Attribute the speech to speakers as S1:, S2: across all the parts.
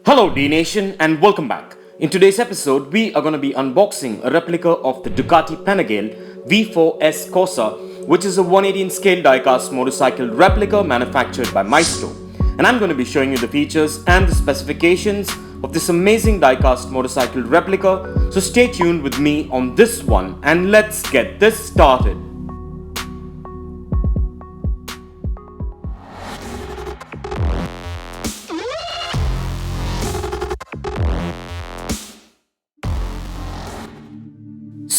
S1: Hello Dnation and welcome back. In today's episode, we are going to be unboxing a replica of the Ducati Panigale V4 Corse, which is a 118 scale diecast motorcycle replica manufactured by Maisto. And I'm going to be showing you the features and the specifications of this amazing diecast motorcycle replica. So stay tuned with me on this one and let's get this started.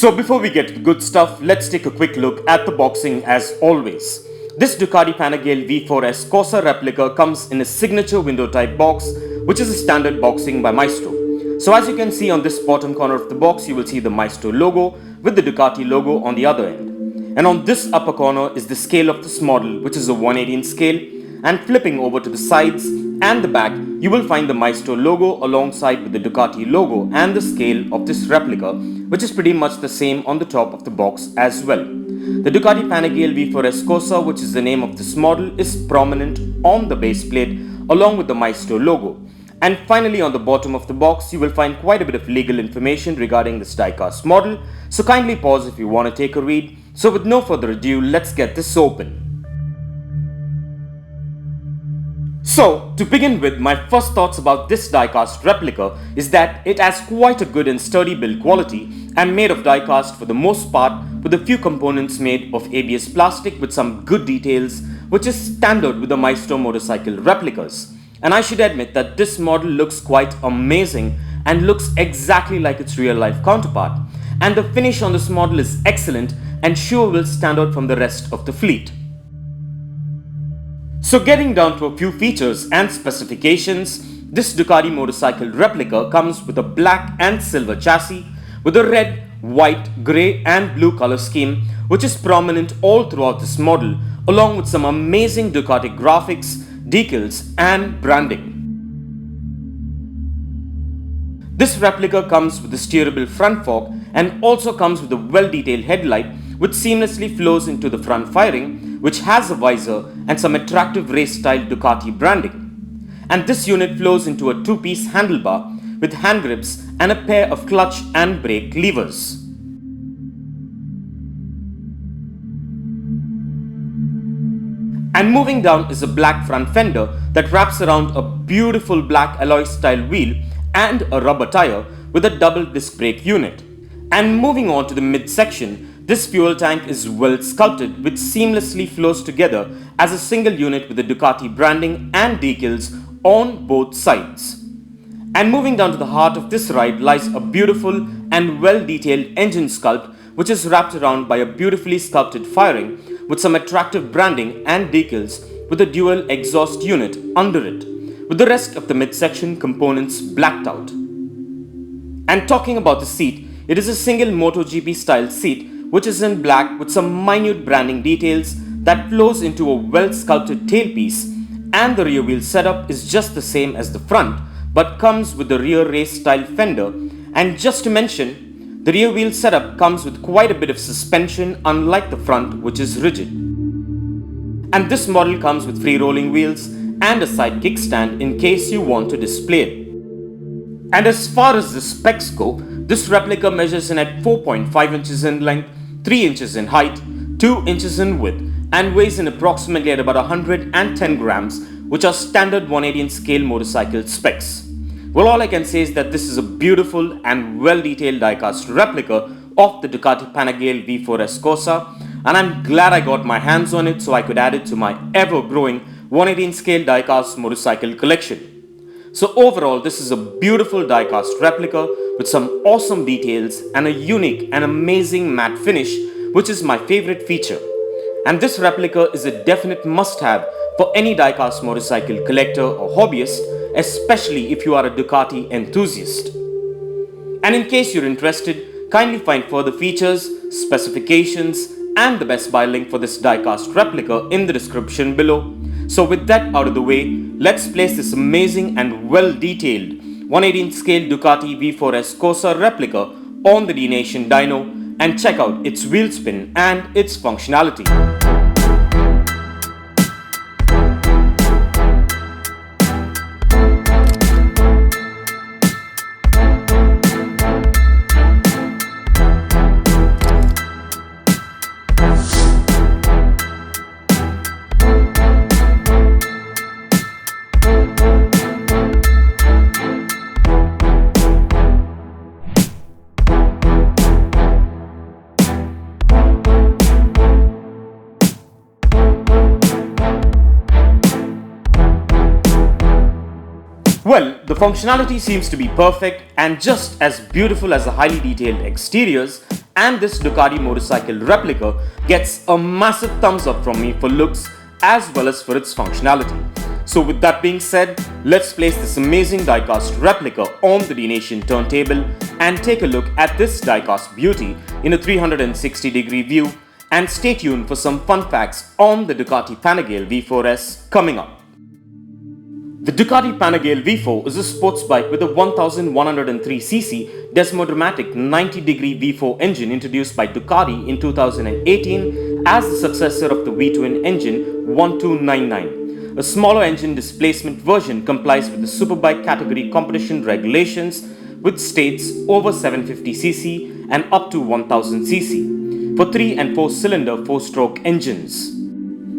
S1: So before we get to the good stuff, let's take a quick look at the boxing as always. This Ducati Panigale V4 Corse replica comes in a signature window type box, which is a standard boxing by Maisto. So as you can see on this bottom corner of the box, you will see the Maisto logo with the Ducati logo on the other end. And on this upper corner is the scale of this model, which is a 118 scale, and flipping over to the sides and the back, you will find the Maisto logo alongside with the Ducati logo and the scale of this replica, which is pretty much the same on the top of the box as well. The Ducati Panigale V4 Corse, which is the name of this model, is prominent on the base plate along with the Maisto logo. And finally on the bottom of the box, you will find quite a bit of legal information regarding this diecast model, so kindly pause if you want to take a read. So with no further ado, let's get this open. So, to begin with, my first thoughts about this diecast replica is that it has quite a good and sturdy build quality and made of diecast for the most part, with a few components made of ABS plastic with some good details, which is standard with the Maisto motorcycle replicas. And I should admit that this model looks quite amazing and looks exactly like its real life counterpart. And the finish on this model is excellent and sure will stand out from the rest of the fleet. So getting down to a few features and specifications, this Ducati motorcycle replica comes with a black and silver chassis with a red, white, grey and blue color scheme, which is prominent all throughout this model, along with some amazing Ducati graphics, decals and branding. This replica comes with a steerable front fork and also comes with a well-detailed headlight which seamlessly flows into the front fairing, which has a visor and some attractive race-style Ducati branding. And this unit flows into a two-piece handlebar with hand grips and a pair of clutch and brake levers. And moving down is a black front fender that wraps around a beautiful black alloy style wheel and a rubber tire with a double disc brake unit. And moving on to the midsection, this fuel tank is well sculpted which seamlessly flows together as a single unit with the Ducati branding and decals on both sides. And moving down to the heart of this ride lies a beautiful and well detailed engine sculpt which is wrapped around by a beautifully sculpted fairing with some attractive branding and decals with a dual exhaust unit under it, with the rest of the midsection components blacked out. And talking about the seat, it is a single MotoGP style seat which is in black with some minute branding details that flows into a well sculpted tailpiece, and the rear wheel setup is just the same as the front but comes with the rear race style fender. And just to mention, the rear wheel setup comes with quite a bit of suspension unlike the front, which is rigid. And this model comes with free rolling wheels and a side kickstand in case you want to display it. And as far as the specs go, this replica measures in at 4.5 inches in length, 3 inches in height, 2 inches in width, and weighs in approximately at about 110 grams, which are standard 118 scale motorcycle specs. Well, all I can say is that this is a beautiful and well detailed diecast replica of the Ducati Panigale V4 Corse, and I'm glad I got my hands on it so I could add it to my ever growing 118 scale diecast motorcycle collection. So overall, this is a beautiful diecast replica with some awesome details and a unique and amazing matte finish, which is my favorite feature. And this replica is a definite must-have for any diecast motorcycle collector or hobbyist, especially if you are a Ducati enthusiast. And in case you're interested, kindly find further features, specifications, and the best buy link for this diecast replica in the description below. So with that out of the way, let's place this amazing and well detailed 118 scale Ducati V4 Corse replica on the Dnation dyno and check out its wheel spin and its functionality. Well, the functionality seems to be perfect and just as beautiful as the highly detailed exteriors, and this Ducati motorcycle replica gets a massive thumbs up from me for looks as well as for its functionality. So with that being said, let's place this amazing diecast replica on the dNation turntable and take a look at this diecast beauty in a 360-degree view, and stay tuned for some fun facts on the Ducati Panigale V4S coming up. The Ducati Panigale V4 is a sports bike with a 1103cc desmodromic 90-degree V4 engine introduced by Ducati in 2018 as the successor of the V twin engine 1299. A smaller engine displacement version complies with the Superbike category competition regulations, which states over 750cc and up to 1000cc for 3 and 4 cylinder 4-stroke engines.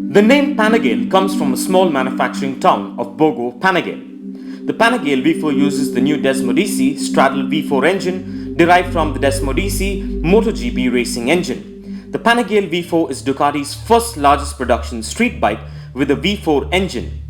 S1: The name Panigale comes from a small manufacturing town of Borgo Panigale. The Panigale V4 uses the new Desmodici straddle V4 engine derived from the Desmodici MotoGP racing engine. The Panigale V4 is Ducati's first largest production street bike with a V4 engine.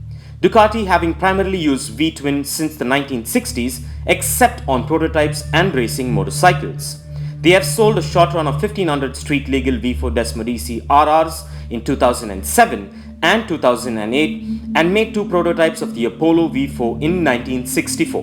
S1: Ducati having primarily used V-twin since the 1960s except on prototypes and racing motorcycles. They have sold a short run of 1500 street legal V4 Desmodici RRs in 2007 and 2008 and made 2 prototypes of the Apollo V4 in 1964.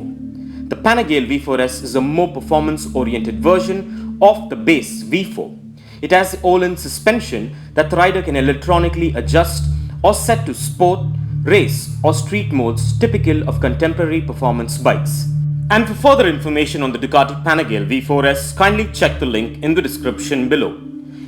S1: The Panigale V4S is a more performance-oriented version of the base V4. It has the all-in suspension that the rider can electronically adjust or set to sport, race or street modes typical of contemporary performance bikes. And for further information on the Ducati Panigale V4S, kindly check the link in the description below.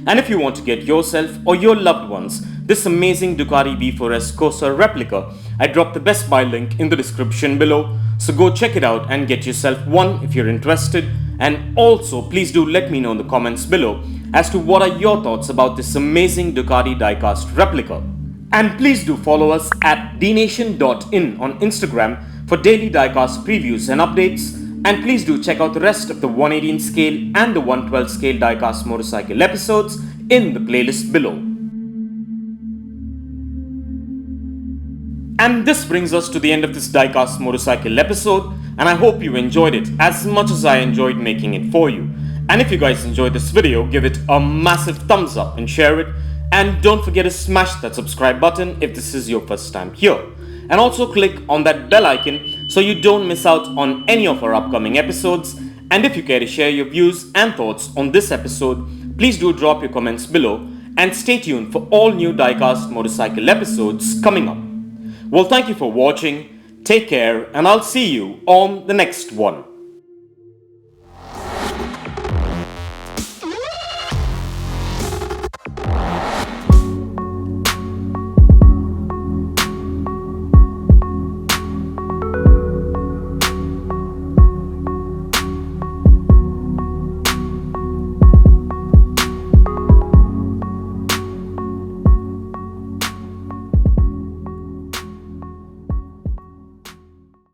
S1: And if you want to get yourself or your loved ones this amazing Ducati V4S Corse replica, I dropped the Best Buy link in the description below, so go check it out and get yourself one if you're interested. And also please do let me know in the comments below as to what are your thoughts about this amazing Ducati diecast replica. And please do follow us at dnation.in on Instagram for daily diecast previews and updates. And please do check out the rest of the 118 scale and the 112 scale diecast motorcycle episodes in the playlist below. And this brings us to the end of this diecast motorcycle episode, and I hope you enjoyed it as much as I enjoyed making it for you. And if you guys enjoyed this video, give it a massive thumbs up and share it. And don't forget to smash that subscribe button if this is your first time here. And also click on that bell icon so you don't miss out on any of our upcoming episodes. And if you care to share your views and thoughts on this episode, please do drop your comments below and stay tuned for all new diecast motorcycle episodes coming up. Well, thank you for watching, take care, and I'll see you on the next one.